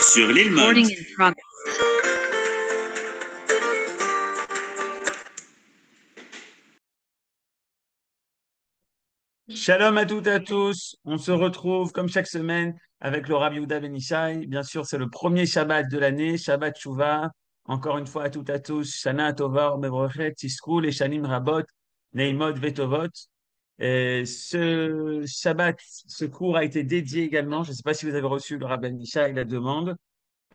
Sur l'île Malte. Recording in progress. Shalom à toutes et à tous. On se retrouve comme chaque semaine avec le Rav Yehuda Ben Ishai. Bien sûr, c'est le premier Shabbat de l'année, Shabbat Shuvah. Encore une fois à toutes et à tous, Shana Tova, Mevrochet, Tiskul et Shanim Rabot, Neimot Vetovot. Et ce Shabbat, ce cours a été dédié également, je ne sais pas si vous avez reçu le Rav Ben Ishai, la demande,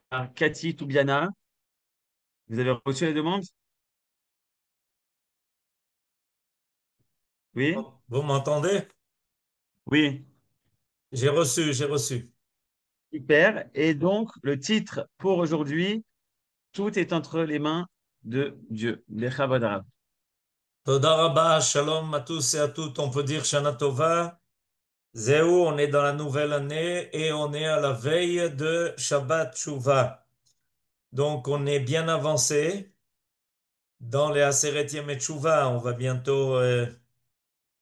par Cathy Toubiana. Vous avez reçu la demande? Oui? Vous m'entendez? Oui. J'ai reçu. Super. Et donc, le titre pour aujourd'hui, tout est entre les mains de Dieu. Les Chavod. Toda rabba, shalom à tous et à toutes. On peut dire Shana Tova. Zéou, on est dans la nouvelle année et on est à la veille de Shabbat Shuvah. Donc, on est bien avancé dans les Aseret Yemei Teshuvah. On va bientôt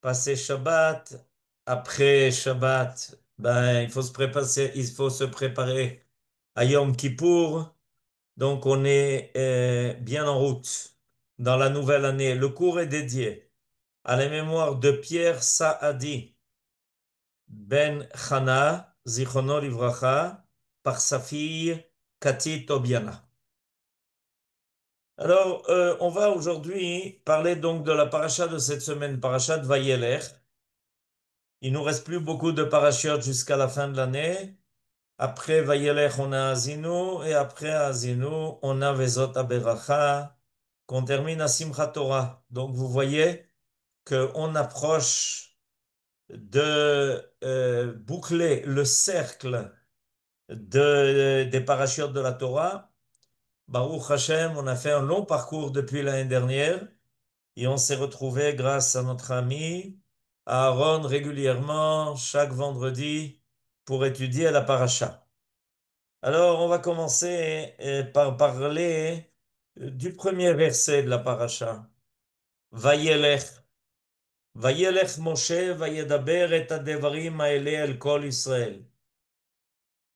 passer Shabbat. Après Shabbat, il faut se préparer à Yom Kippour. Donc, on est bien en route dans la nouvelle année. Le cours est dédié à la mémoire de Pierre Saadi Ben Chana, Zichrono Livracha, par sa fille Cathy Tobiana. Alors, on va aujourd'hui parler donc de la paracha de cette semaine, paracha de Vayelech. Il nous reste plus beaucoup de parachutes jusqu'à la fin de l'année. Après Vayelech, on a Azinu, et après Azinu, on a Vezot Aberacha, qu'on termine à Simchat Torah. Donc, vous voyez qu'on approche de boucler le cercle des parachutes de la Torah. Baruch Hashem, on a fait un long parcours depuis l'année dernière et on s'est retrouvé grâce à notre ami Aaron régulièrement chaque vendredi pour étudier la paracha. Alors, on va commencer par parler du premier verset de la paracha. Vayelech. Vayelech Moshe vayedaber et hadevarim haele el kol Israël.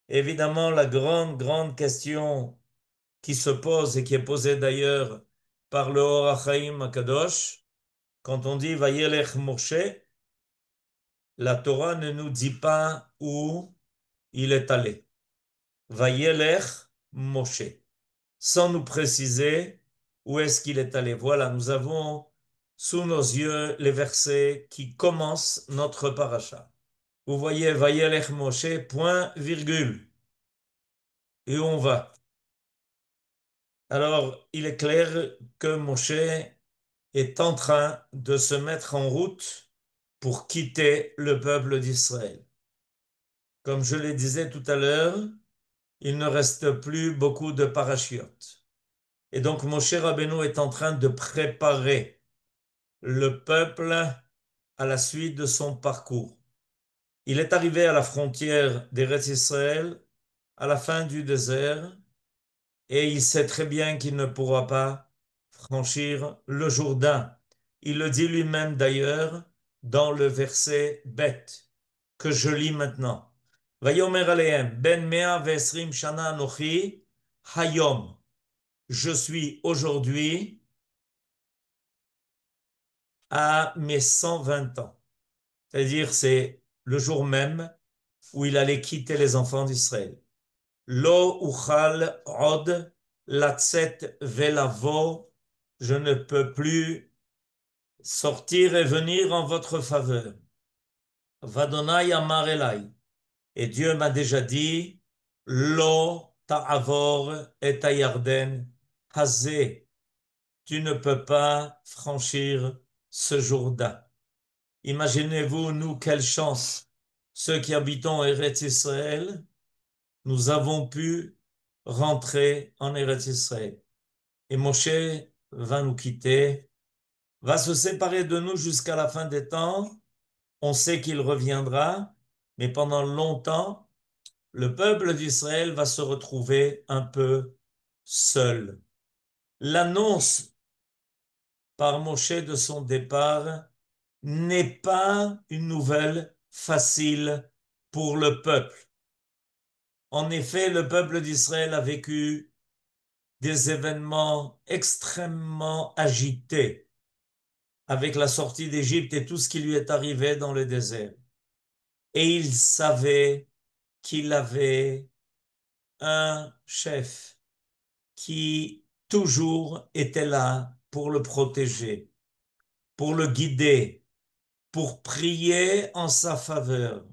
Évidemment, la grande question qui se pose et qui est posée d'ailleurs par le Or HaChaim Akadosh, quand on dit Vayelech Moshe, la Torah ne nous dit pas où il est allé. Vayelech Moshe, sans nous préciser où est-ce qu'il est allé. Voilà, nous avons sous nos yeux les versets qui commencent notre paracha. Vous voyez, Vayelech Moshe, point, virgule. Et où on va? Alors, il est clair que Moshe est en train de se mettre en route pour quitter le peuple d'Israël. Comme je le disais tout à l'heure, il ne reste plus beaucoup de parachutes. Et donc, Moshe Rabbeinu est en train de préparer le peuple à la suite de son parcours. Il est arrivé à la frontière d'Eretz Israël, à la fin du désert, et il sait très bien qu'il ne pourra pas franchir le Jourdain. Il le dit lui-même d'ailleurs dans le verset bête que je lis maintenant. Vayomer alehem ben mea vesrim shana anochi hayom. Je suis aujourd'hui à mes 120 ans. C'est-à-dire c'est le jour même où il allait quitter les enfants d'Israël. Lo uchal od latzet velavo, je ne peux plus sortir et venir en votre faveur. Vadonai amar elai, et Dieu m'a déjà dit, Lo ta'avor et yarden hazé, tu ne peux pas franchir ce Jourdain. Imaginez-vous, nous, quelle chance, ceux qui habitons Eretz Israël, nous avons pu rentrer en Eretz Israël. Et Moshe va nous quitter, va se séparer de nous jusqu'à la fin des temps. On sait qu'il reviendra, mais pendant longtemps, le peuple d'Israël va se retrouver un peu seul. L'annonce par Moshe de son départ n'est pas une nouvelle facile pour le peuple. En effet, le peuple d'Israël a vécu des événements extrêmement agités avec la sortie d'Égypte et tout ce qui lui est arrivé dans le désert. Et il savait qu'il avait un chef qui toujours était là pour le protéger, pour le guider, pour prier en sa faveur,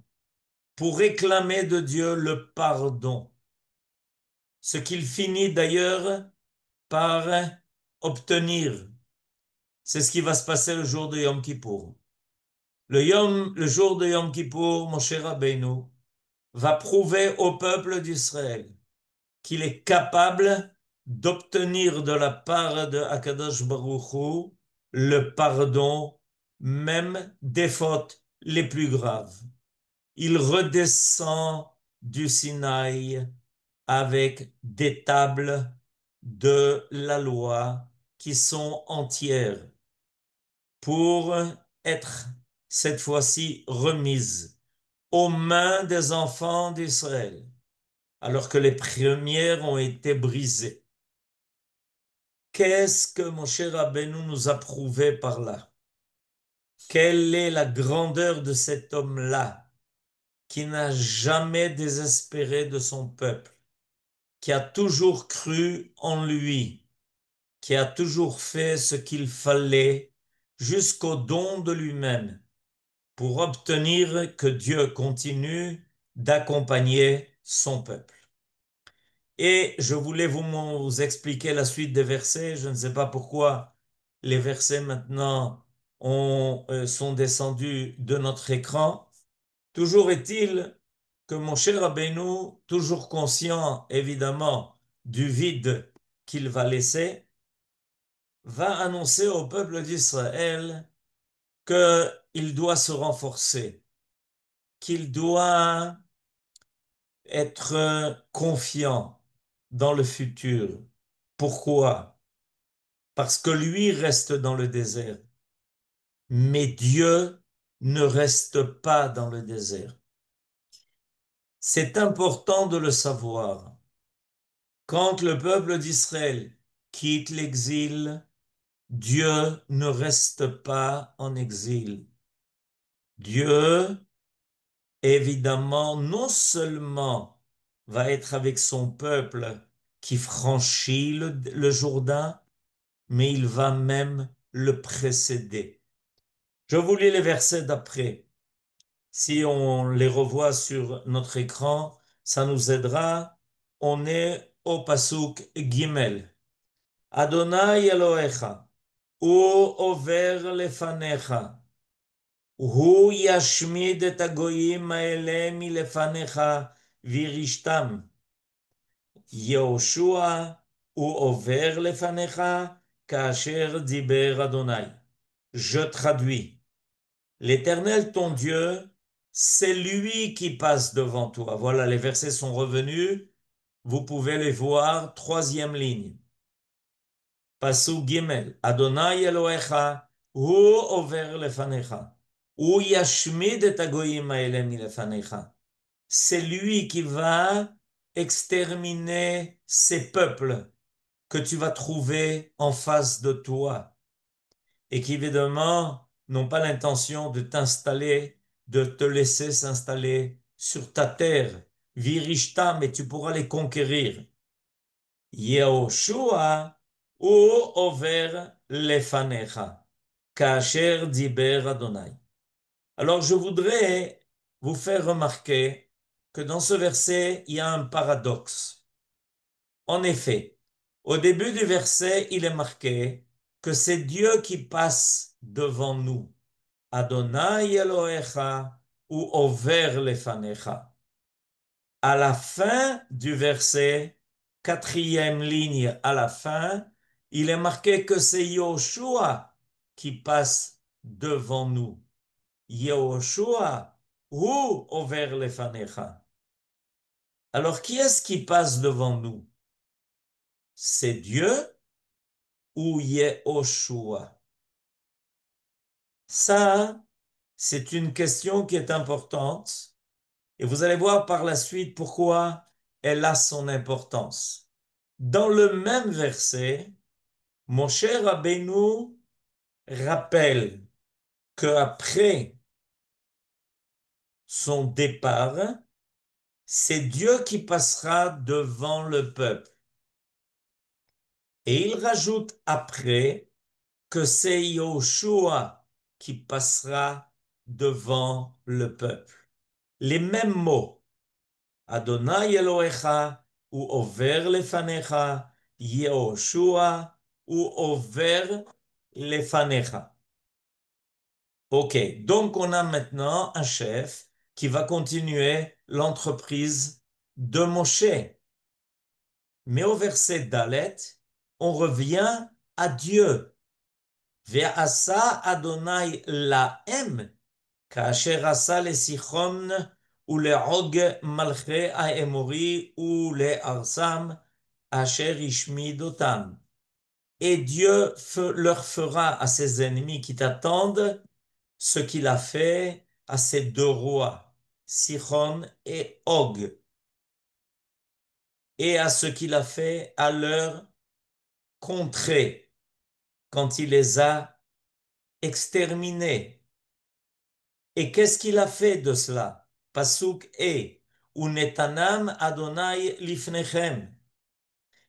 pour réclamer de Dieu le pardon. Ce qu'il finit d'ailleurs par obtenir. C'est ce qui va se passer le jour de Yom Kippour. Le jour de Yom Kippour, Moshe Rabbeinu va prouver au peuple d'Israël qu'il est capable d'obtenir de la part de Akadosh Baruch Hu le pardon même des fautes les plus graves. Il redescend du Sinaï avec des tables de la loi qui sont entières pour être cette fois-ci remises aux mains des enfants d'Israël, alors que les premières ont été brisées. Qu'est-ce que Moshe Rabbeinu nous a prouvé par là? Quelle est la grandeur de cet homme-là qui n'a jamais désespéré de son peuple, qui a toujours cru en lui, qui a toujours fait ce qu'il fallait jusqu'au don de lui-même pour obtenir que Dieu continue d'accompagner son peuple. Et je voulais vous expliquer la suite des versets. Je ne sais pas pourquoi les versets maintenant sont descendus de notre écran. Toujours est-il que mon cher Rabbeinu, toujours conscient évidemment du vide qu'il va laisser, va annoncer au peuple d'Israël qu'il doit se renforcer, qu'il doit être confiant dans le futur. Pourquoi? Parce que lui reste dans le désert, mais Dieu ne reste pas dans le désert. C'est important de le savoir. Quand le peuple d'Israël quitte l'exil, Dieu ne reste pas en exil. Dieu, évidemment, non seulement va être avec son peuple qui franchit le Jourdain, mais il va même le précéder. Je vous lis les versets d'après. Si on les revoit sur notre écran, ça nous aidera. On est au pasuk Gimel. Adonai Elohecha, hu over lefanecha, hu yashmid et hagoyim האלה מלפניך וירשתם. יהושע הוא עובר לפניך כאשר דיבר אדוני. Je traduis. L'Éternel, ton Dieu, c'est lui qui passe devant toi. Voilà, les versets sont revenus. Vous pouvez les voir. Troisième ligne. Pasuk Gimel. Adonai Elohecha, hu over lefanecha. Hu yashmid et hagoyim haele milefanecha. C'est lui qui va exterminer ces peuples que tu vas trouver en face de toi et qui évidemment n'ont pas l'intention de t'installer, de te laisser s'installer sur ta terre. Virishta, mais tu pourras les conquérir. Yehoshua ou over lefanecha, kasher diber Adonai. Alors je voudrais vous faire remarquer que dans ce verset, il y a un paradoxe. En effet, au début du verset, il est marqué que c'est Dieu qui passe devant nous. Adonai Elohecha ou over lefanecha. À la fin du verset, quatrième ligne à la fin, il est marqué que c'est Yoshua qui passe devant nous. Yehoshua ou over lefanecha. Alors, qui est-ce qui passe devant nous? C'est Dieu ou Yehoshua? Ça, c'est une question qui est importante et vous allez voir par la suite pourquoi elle a son importance. Dans le même verset, Moshe Rabbeinu rappelle qu'après son départ, c'est Dieu qui passera devant le peuple. Et il rajoute après que c'est Yoshua qui passera devant le peuple. Les mêmes mots, Adonai Elohecha ou Over lefanecha, Yehoshua ou Over lefanecha. Ok, donc on a maintenant un chef qui va continuer l'entreprise de Moshe. Mais au verset Dalet, on revient à Dieu. Ve'asa Adonai lahem, כאשר עשה לסיחון ולעוג מלכי האמורי ולארצם אשר השמיד אותם. Et Dieu leur fera à ses ennemis qui t'attendent ce qu'il a fait à ces deux rois, Sichon et Og, et à ce qu'il a fait à leur contrée quand il les a exterminés. Et qu'est-ce qu'il a fait de cela? Pasuk et Unetanam Adonai lifnechem.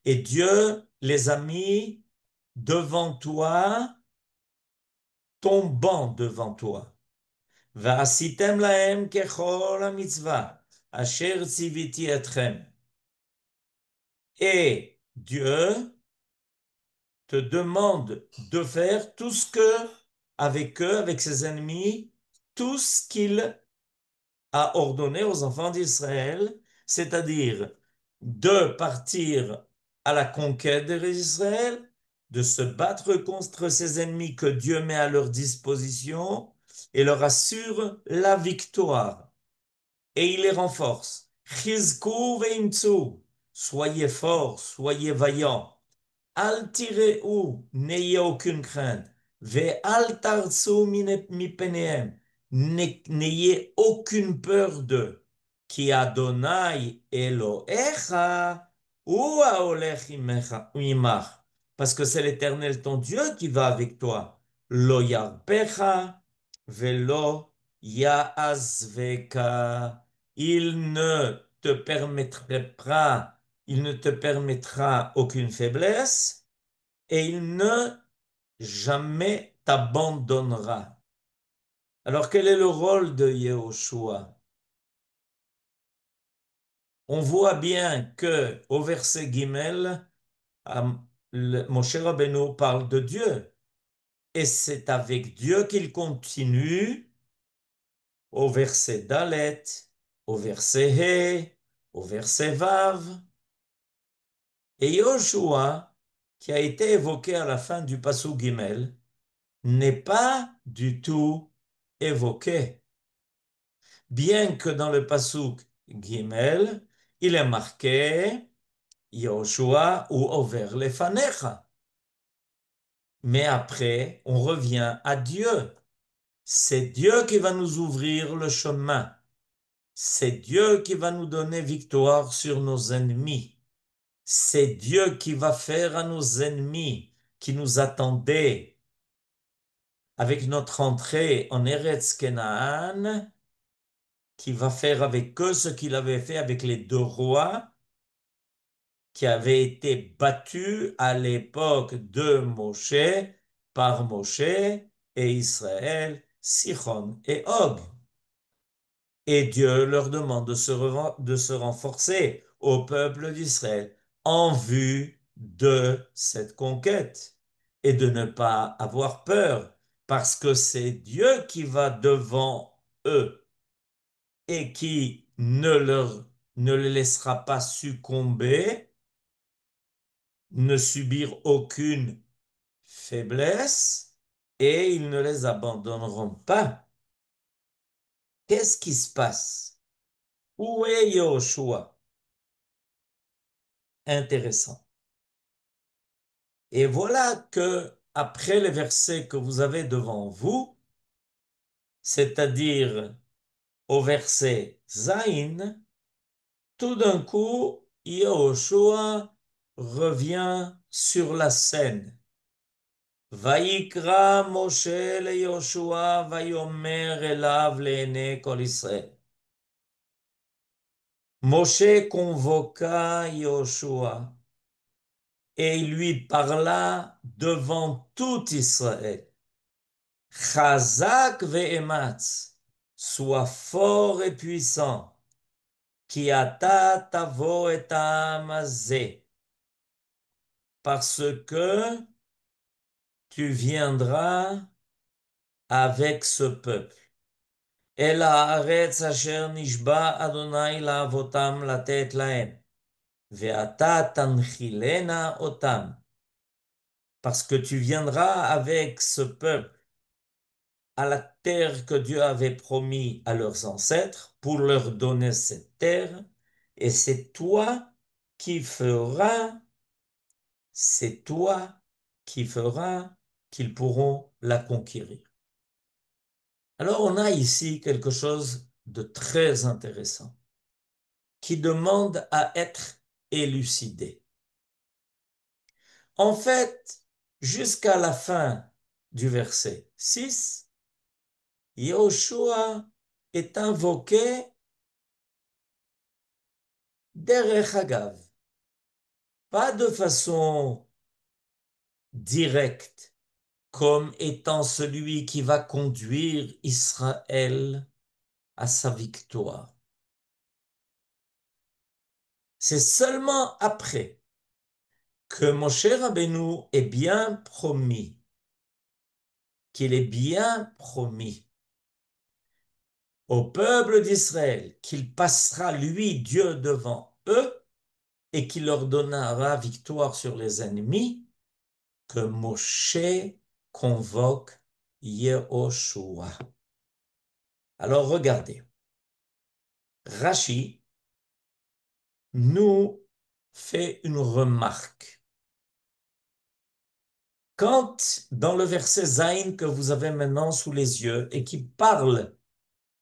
Et Dieu les a mis devant toi, tombant devant toi. ועשיתם להם ככל המצווה, אשר ציוויתי אתכם. Et Dieu te demande de faire tout ce que, avec eux, avec ses ennemis, tout ce qu'il a ordonné aux enfants d'Israël, c'est-à-dire de partir à la conquête d'Israël, de se battre contre ses ennemis que Dieu met à leur disposition et leur assure la victoire. Et il les renforce. Chizku veimtsu, soyez forts, soyez vaillants. Al tireu, n'ayez aucune crainte. Ve al tartsu mipenehem, n'ayez aucune peur d'eux. Ki Adonai Elohecha, ou haolech imach. Parce que c'est l'Éternel ton Dieu qui va avec toi. Lo yarpecha, velo yaazveka. Il ne te permettra il ne te permettra aucune faiblesse et il ne jamais t'abandonnera. Alors quel est le rôle de Yehoshua? On voit bien que au verset Gimel, Moshe Rabbeinu parle de Dieu et c'est avec Dieu qu'il continue au verset Dalet, au verset He, au verset Vav. Et Yoshua, qui a été évoqué à la fin du Passou Gimel, n'est pas du tout évoqué. Bien que dans le Passouk Gimel, il est marqué Yoshua ou Over lefanecha. Mais après, on revient à Dieu. C'est Dieu qui va nous ouvrir le chemin. C'est Dieu qui va nous donner victoire sur nos ennemis. C'est Dieu qui va faire à nos ennemis qui nous attendaient avec notre entrée en Eretz Kenaan, qui va faire avec eux ce qu'il avait fait avec les deux rois qui avaient été battus à l'époque de Moshe par Moshe et Israël, Sichon et Og. Et Dieu leur demande de se renforcer au peuple d'Israël en vue de cette conquête et de ne pas avoir peur parce que c'est Dieu qui va devant eux et qui ne les laissera pas succomber, ne subir aucune faiblesse et ils ne les abandonneront pas. Qu'est-ce qui se passe? Où est Yoshua? Intéressant. Et voilà que, après les versets que vous avez devant vous, c'est-à-dire au verset Zain, tout d'un coup, Yehoshua revient sur la scène. Vayikra Moshe le Yoshua vayomer elav le'enei kol Israël. Moshe convoqua Yoshua et il lui parla devant tout Israël. Chazak ve'ematz, sois fort et puissant, ki ata tavo et hamazé, parce que tu viendras avec ce peuple. El haaretz asher nishba Adonai la'avotam latet lahem, ve'ata tanchilena otam, parce que tu viendras avec ce peuple à la terre que Dieu avait promis à leurs ancêtres pour leur donner cette terre, et c'est toi qui feras qu'ils pourront la conquérir. Alors on a ici quelque chose de très intéressant qui demande à être élucidé. En fait, jusqu'à la fin du verset 6, Yahushua est invoqué derech hagav, pas de façon directe, comme étant celui qui va conduire Israël à sa victoire. C'est seulement après que Moshe Rabbeinu est bien promis, qu'il est bien promis au peuple d'Israël qu'il passera, lui, Dieu, devant eux et qu'il leur donnera victoire sur les ennemis, que Moshe convoque Yehoshua. Alors regardez, Rashi nous fait une remarque. Quand dans le verset Zayin que vous avez maintenant sous les yeux et qui parle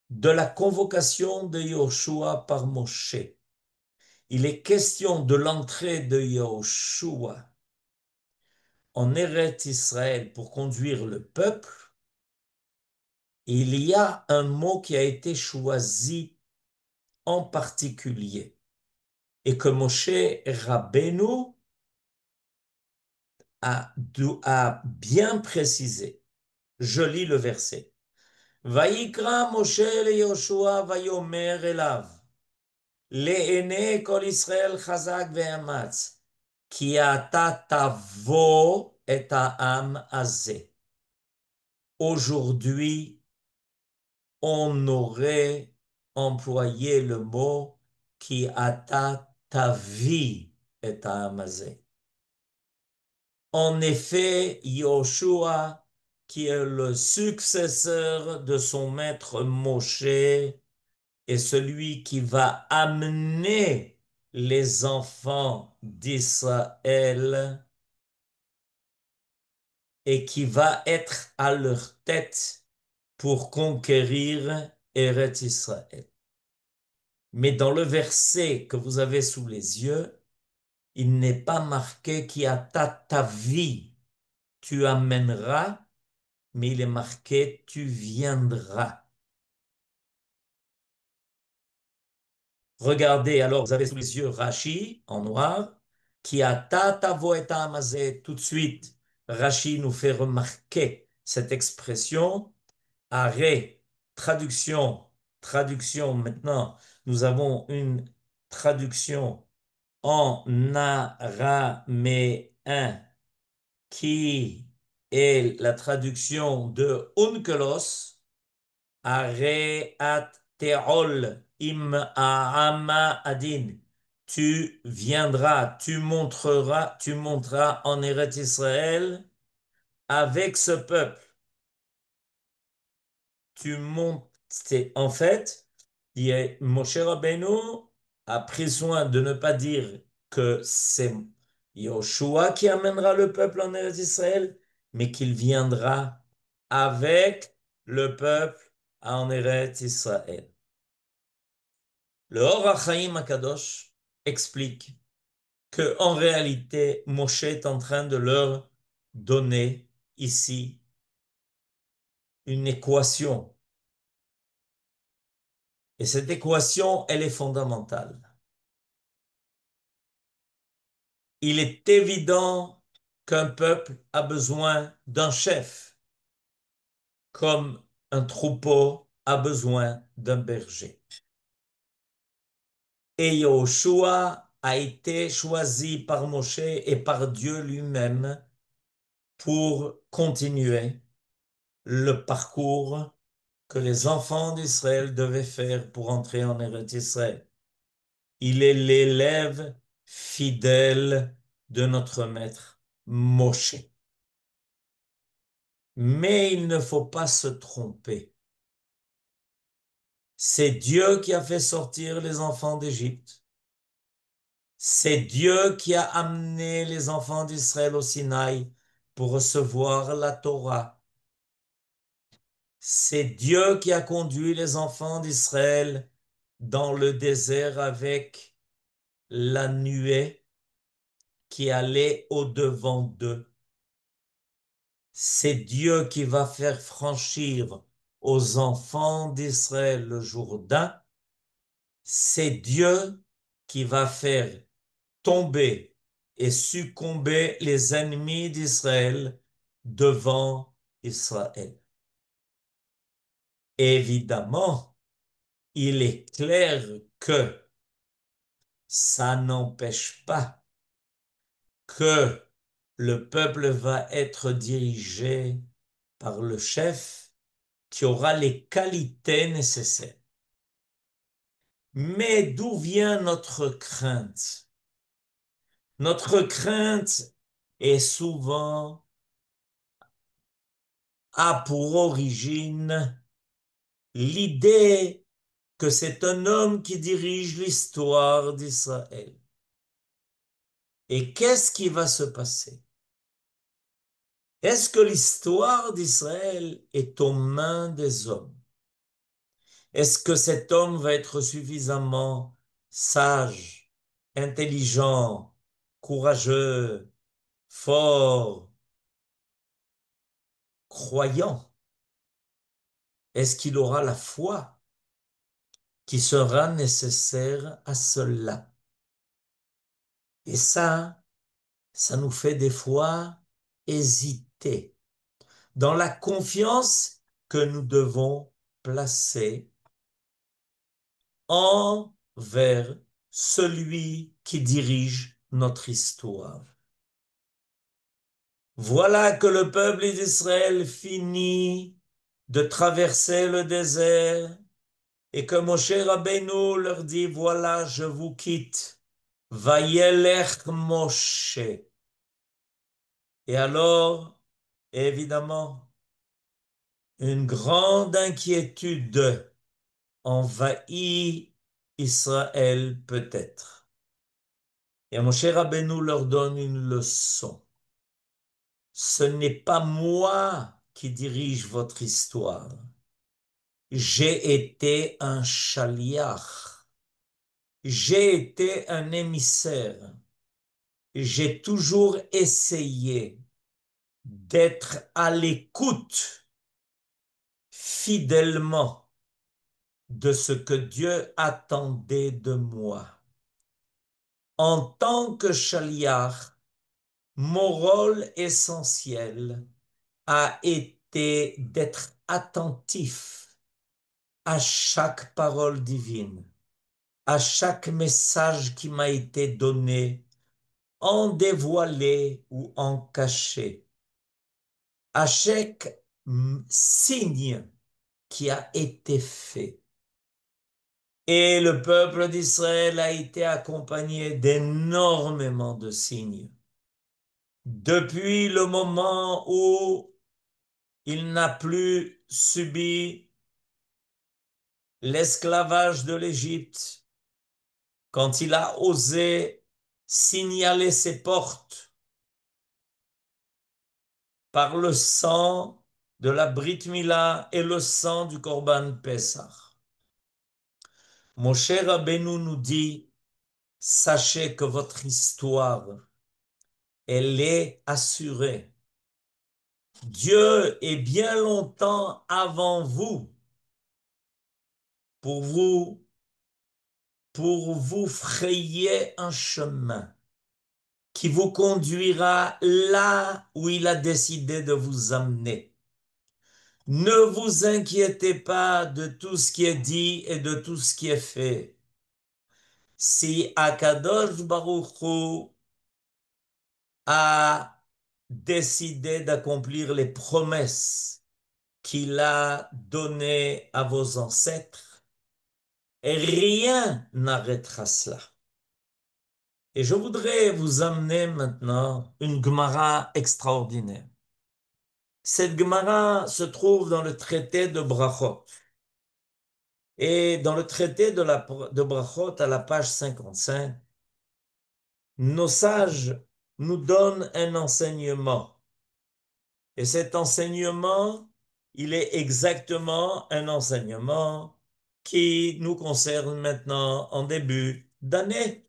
de la convocation de Yehoshua par Moshe, il est question de l'entrée de Yehoshua en Eretz Israël pour conduire le peuple. Il y a un mot qui a été choisi en particulier et que Moshe Rabbeinu a bien précisé. Je lis le verset. Vayikra Moshe le Yoshua vayomer elav le'enei kol Israël chazak ve'amatz ki ata tavo et ha'am hazeh. Aujourd'hui, on aurait employé le mot qui ata tavi et ha'am hazeh. En effet, Yoshua, qui est le successeur de son maître Moshe, est celui qui va amener les enfants d'Israël et qui va être à leur tête pour conquérir Eretz Israël. Mais dans le verset que vous avez sous les yeux, il n'est pas marqué qui a ta vie, tu amèneras, mais il est marqué tu viendras. Regardez, alors vous avez sous les yeux Rashi en noir, qui a tavo et amazé. Tout de suite, Rashi nous fait remarquer cette expression. Arrêt, traduction, traduction. Maintenant, nous avons une traduction en araméen qui est la traduction de Onkelos. Areat teol im aama adin. Tu viendras, tu monteras en Eretz Israël avec ce peuple. Tu montes. En fait, Moshe Rabbeinu a pris soin de ne pas dire que c'est Yoshua qui amènera le peuple en Eretz Israël, mais qu'il viendra avec le peuple en Eretz Israël. Le Or HaChaim Akadosh explique que en réalité, Moshe est en train de leur donner ici une équation. Et cette équation, elle est fondamentale. Il est évident qu'un peuple a besoin d'un chef, comme un troupeau a besoin d'un berger. Et Yahushua a été choisi par Moshe et par Dieu lui-même pour continuer le parcours que les enfants d'Israël devaient faire pour entrer en Eretz Israël. Il est l'élève fidèle de notre maître Moshe. Mais il ne faut pas se tromper. C'est Dieu qui a fait sortir les enfants d'Égypte. C'est Dieu qui a amené les enfants d'Israël au Sinaï pour recevoir la Torah. C'est Dieu qui a conduit les enfants d'Israël dans le désert avec la nuée qui allait au-devant d'eux. C'est Dieu qui va faire franchir aux enfants d'Israël le Jourdain. C'est Dieu qui va faire tomber et succomber les ennemis d'Israël devant Israël. Évidemment, il est clair que ça n'empêche pas que le peuple va être dirigé par le chef qui aura les qualités nécessaires. Mais d'où vient notre crainte? Notre crainte est souvent a pour origine l'idée que c'est un homme qui dirige l'histoire d'Israël. Et qu'est-ce qui va se passer? Est-ce que l'histoire d'Israël est aux mains des hommes? Est-ce que cet homme va être suffisamment sage, intelligent, courageux, fort, croyant? Est-ce qu'il aura la foi qui sera nécessaire à cela? Et ça nous fait des fois hésiter dans la confiance que nous devons placer envers celui qui dirige notre histoire. Voilà que le peuple d'Israël finit de traverser le désert et que Moshe Rabbeinu leur dit, voilà, je vous quitte. Vayelech Moshe. Et alors, évidemment, une grande inquiétude envahit Israël peut-être. Et Moshe Rabbeinu leur donne une leçon. Ce n'est pas moi qui dirige votre histoire. J'ai été un chaliach. J'ai été un émissaire. J'ai toujours essayé d'être à l'écoute fidèlement de ce que Dieu attendait de moi. En tant que chaliach, mon rôle essentiel a été d'être attentif à chaque parole divine, à chaque message qui m'a été donné, en dévoilé ou en caché, à chaque signe qui a été fait. Et le peuple d'Israël a été accompagné d'énormément de signes. Depuis le moment où il n'a plus subi l'esclavage de l'Égypte, quand il a osé signaler ses portes par le sang de la Brit Mila et le sang du Corban Pessah. Moshe Rabbeinu nous dit, sachez que votre histoire, elle est assurée. Dieu est bien longtemps avant vous pour vous, pour vous frayer un chemin qui vous conduira là où il a décidé de vous amener. Ne vous inquiétez pas de tout ce qui est dit et de tout ce qui est fait. Si Akadosh Baruch Hu a décidé d'accomplir les promesses qu'il a données à vos ancêtres, et rien n'arrêtera cela. Et je voudrais vous amener maintenant une Gemara extraordinaire. Cette Gemara se trouve dans le traité de Brachot. Et dans le traité de Brachot, à la page 55, nos sages nous donnent un enseignement. Et cet enseignement, il est exactement un enseignement qui nous concerne maintenant en début d'année.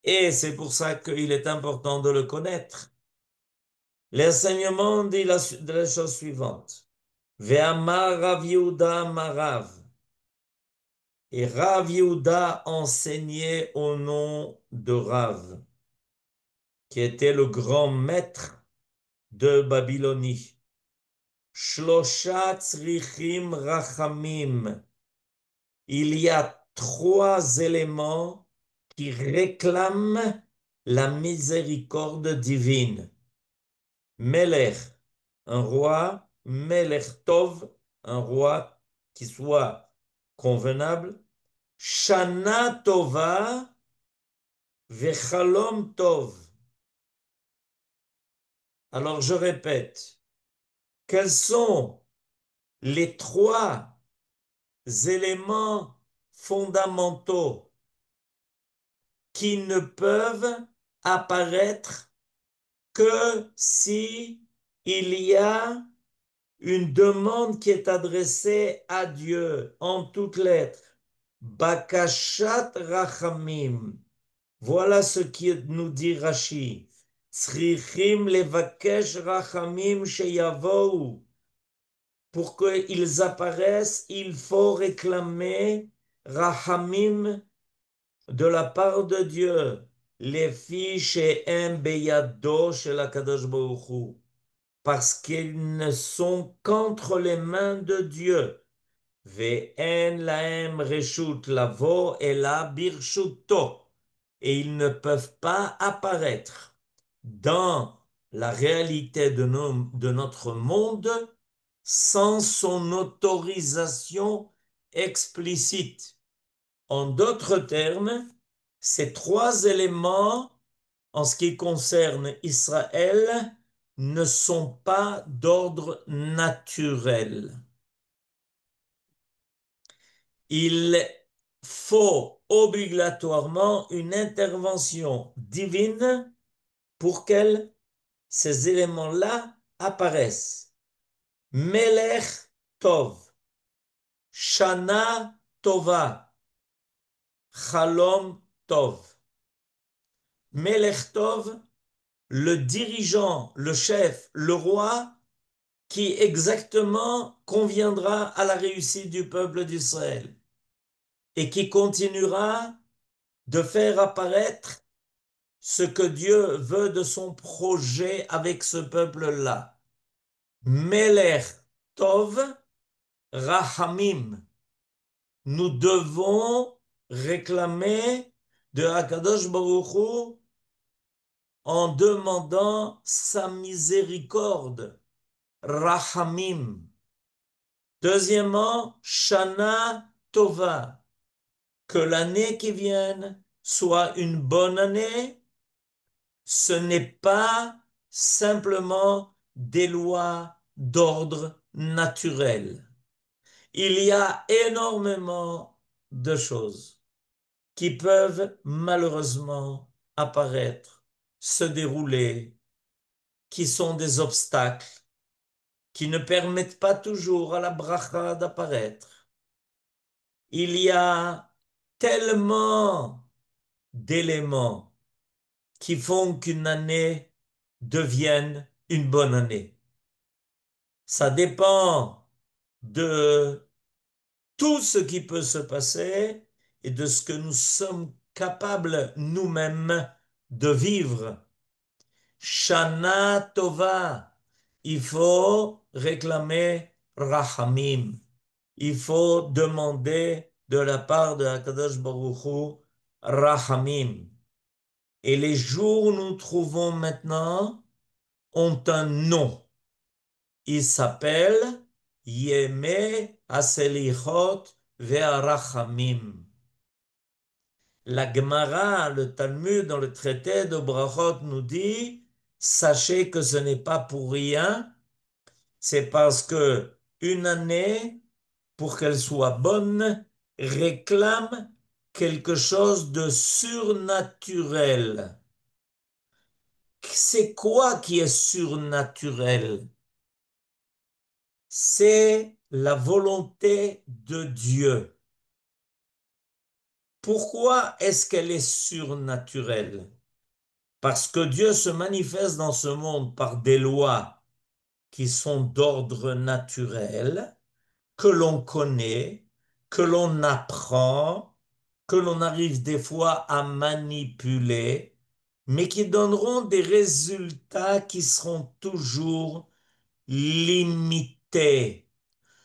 Et c'est pour ça qu'il est important de le connaître. L'enseignement dit la chose suivante. Ve'amar Rav Yehuda Marav. Et Rav Yehuda enseignait au nom de Rav, qui était le grand maître de Babylonie. Shlosha tzrichim rachamim. Il y a trois éléments qui réclament la miséricorde divine. Melech, un roi. Melech Tov, un roi qui soit convenable. Shana Tova, Vechalom Tov. Alors je répète, quels sont les trois éléments fondamentaux qui ne peuvent apparaître que si il y a une demande qui est adressée à Dieu en toutes lettres. Bakashat Rachamim. Voilà ce qui nous dit Rashi. Tzrichim levakesh rachamim sheyavou. Pour qu'ils apparaissent, il faut réclamer rachamim de la part de Dieu. Les fiches et beyado shel HaKadosh Baruch Hu. Parce qu'ils ne sont qu'entre les mains de Dieu. Ve'en lahem reshut lavo ela birshuto. Et ils ne peuvent pas apparaître dans la réalité de notre monde sans son autorisation explicite. En d'autres termes, ces trois éléments, en ce qui concerne Israël, ne sont pas d'ordre naturel. Il faut obligatoirement une intervention divine pour que ces éléments-là apparaissent. Melech Tov, Shana Tova, Chalom Tov. Melech Tov, le dirigeant, le chef, le roi, qui exactement conviendra à la réussite du peuple d'Israël et qui continuera de faire apparaître ce que Dieu veut de son projet avec ce peuple-là. Melech Tov Rahamim. Nous devons réclamer de Hakadosh Baruch Hu en demandant sa miséricorde. Rahamim. Deuxièmement, Shana Tova. Que l'année qui vienne soit une bonne année. Ce n'est pas simplement des lois d'ordre naturel. Il y a énormément de choses qui peuvent malheureusement apparaître, se dérouler, qui sont des obstacles, qui ne permettent pas toujours à la bracha d'apparaître. Il y a tellement d'éléments qui font qu'une année devienne une bonne année. Ça dépend de tout ce qui peut se passer et de ce que nous sommes capables nous-mêmes de vivre. Shana Tova, il faut réclamer Rachamim. Il faut demander de la part de Hakadosh Baruch Hu Rachamim. Et les jours où nous trouvons maintenant ont un nom. Il s'appelle Yeme Haselichot Ve'arachamim. La Gemara, le Talmud, dans le traité de Brachot, nous dit, sachez que ce n'est pas pour rien, c'est parce que une année, pour qu'elle soit bonne, réclame quelque chose de surnaturel. C'est quoi qui est surnaturel? C'est la volonté de Dieu. Pourquoi est-ce qu'elle est surnaturelle? Parce que Dieu se manifeste dans ce monde par des lois qui sont d'ordre naturel, que l'on connaît, que l'on apprend, que l'on arrive des fois à manipuler, mais qui donneront des résultats qui seront toujours limités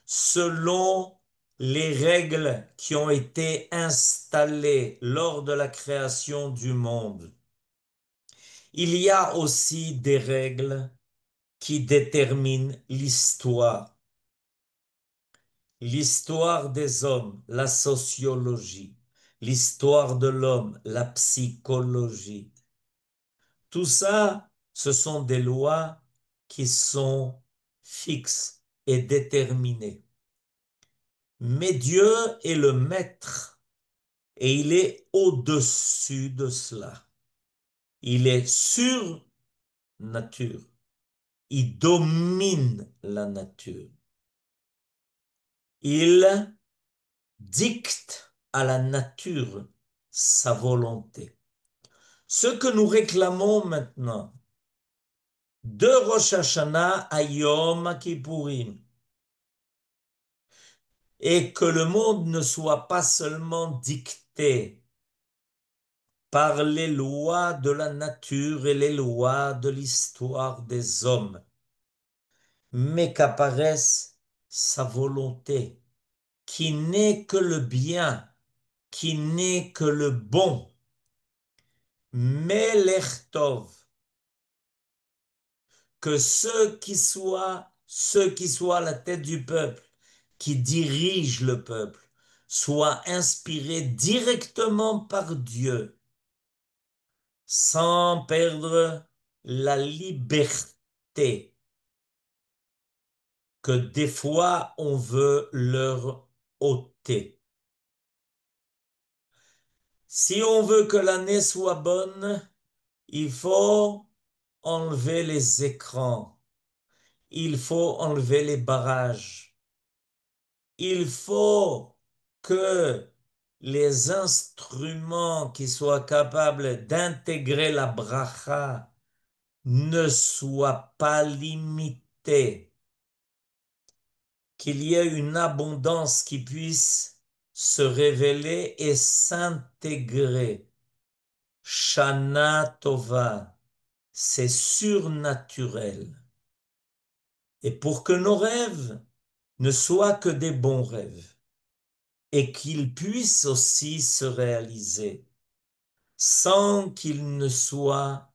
selon les règles qui ont été installées lors de la création du monde. Il y a aussi des règles qui déterminent l'histoire des hommes, la sociologie, l'histoire de l'homme, la psychologie. Tout ça, ce sont des lois qui sont fixes et déterminées. Mais Dieu est le maître et il est au-dessus de cela. Il est sur nature. Il domine la nature. Il dicte à la nature sa volonté. Ce que nous réclamons maintenant de Rosh Hashanah à Yom Kippourim est que le monde ne soit pas seulement dicté par les lois de la nature et les lois de l'histoire des hommes, mais qu'apparaisse sa volonté, qui n'est que le bien, qui n'est que le bon. Melech Tov, que ceux qui soient à la tête du peuple, qui dirigent le peuple, soient inspirés directement par Dieu, sans perdre la liberté que des fois on veut leur ôter. Si on veut que l'année soit bonne, il faut enlever les écrans, il faut enlever les barrages, il faut que les instruments qui soient capables d'intégrer la bracha ne soient pas limités, qu'il y ait une abondance qui puisse se révéler et s'intégrer. Shana Tova, c'est surnaturel. Et pour que nos rêves ne soient que des bons rêves et qu'ils puissent aussi se réaliser sans qu'ils ne soient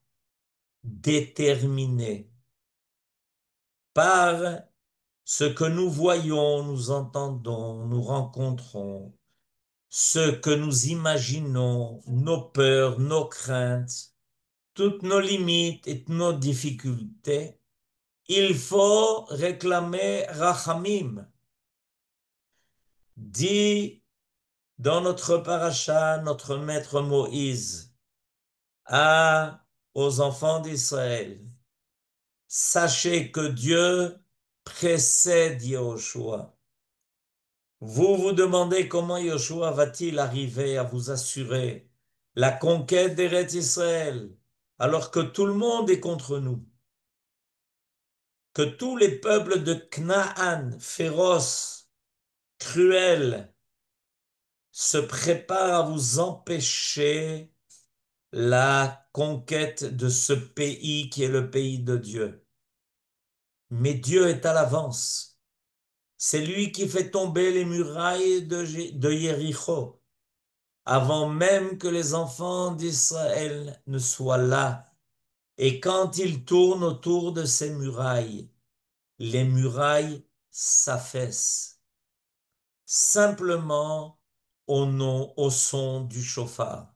déterminés par ce que nous voyons, nous entendons, nous rencontrons, ce que nous imaginons, nos peurs, nos craintes, toutes nos limites et nos difficultés, il faut réclamer Rachamim. Dit dans notre paracha, notre maître Moïse, aux enfants d'Israël, sachez que Dieu précède Yahushua. Vous vous demandez comment Yoshua va-t-il arriver à vous assurer la conquête d'Eretz Israël alors que tout le monde est contre nous, que tous les peuples de Canaan, féroces, cruels, se préparent à vous empêcher la conquête de ce pays qui est le pays de Dieu. Mais Dieu est à l'avance. C'est lui qui fait tomber les murailles de Jéricho avant même que les enfants d'Israël ne soient là. Et quand il tourne autour de ces murailles, les murailles s'affaissent, simplement au son du chauffard.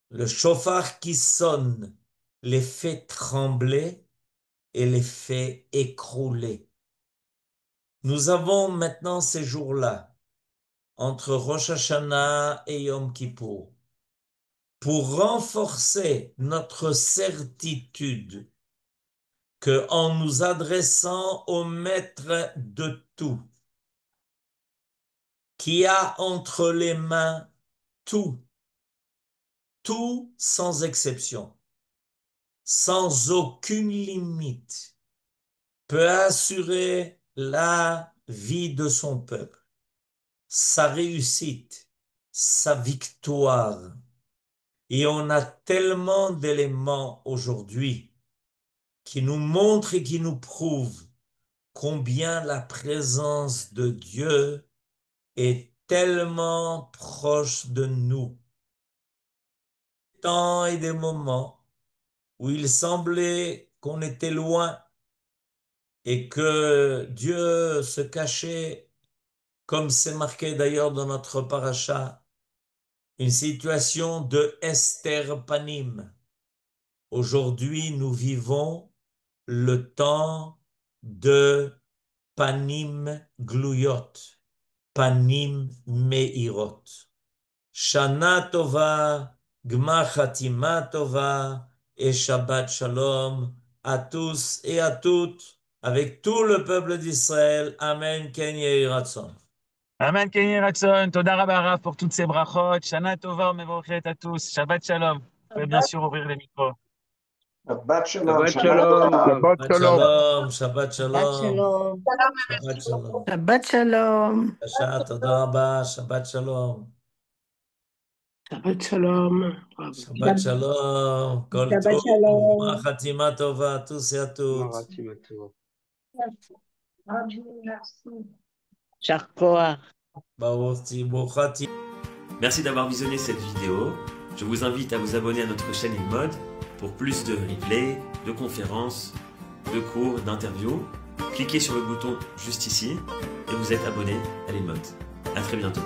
Le chauffard qui sonne les fait trembler et les fait écrouler. Nous avons maintenant ces jours-là, entre Rosh Hashanah et Yom Kippour, pour renforcer notre certitude que en nous adressant au Maître de tout, qui a entre les mains tout, tout sans exception, sans aucune limite, peut assurer la vie de son peuple, sa réussite, sa victoire. Et on a tellement d'éléments aujourd'hui qui nous montrent et qui nous prouvent combien la présence de Dieu est tellement proche de nous. Des temps et des moments où il semblait qu'on était loin et que Dieu se cachait, comme c'est marqué d'ailleurs dans notre paracha, une situation de Esther Panim. Aujourd'hui, nous vivons le temps de Panim Gluyot, Panim Meirot. Shana Tova, Gmar Chatima Tova et Shabbat Shalom à tous et à toutes, avec tout le peuple d'Israël. Amen, Ken Yehi Ratzon. Amen, Kenny Ratson. Toda Rabba Rav pour toutes ces brachot. Shana Tova, Mevorchet à tous. Shabbat Shalom. Vous pouvez bien sûr ouvrir les micros. Shabbat shalom, Shabbat Shabbat shalom, shalom. Rav. Shabbat Shalom, Shabbat Shabbat Shalom, shalom. Shabbat Shalom. Shabbat shalom. Shabbat Toda Rabba, Shabbat Shalom. Shabbat shalom, Rav. Shabbat Shalom, Kol Shabbat Tov, shalom. Gmar Chatima Tova à tous et à toutes. Marathi Matov. Sharkoah. Baruch Bochati. Merci d'avoir visionné cette vidéo. Je vous invite à vous abonner à notre chaîne InMode pour plus de replays, de conférences, de cours, d'interviews. Cliquez sur le bouton juste ici et vous êtes abonné à l'InMode. À très bientôt.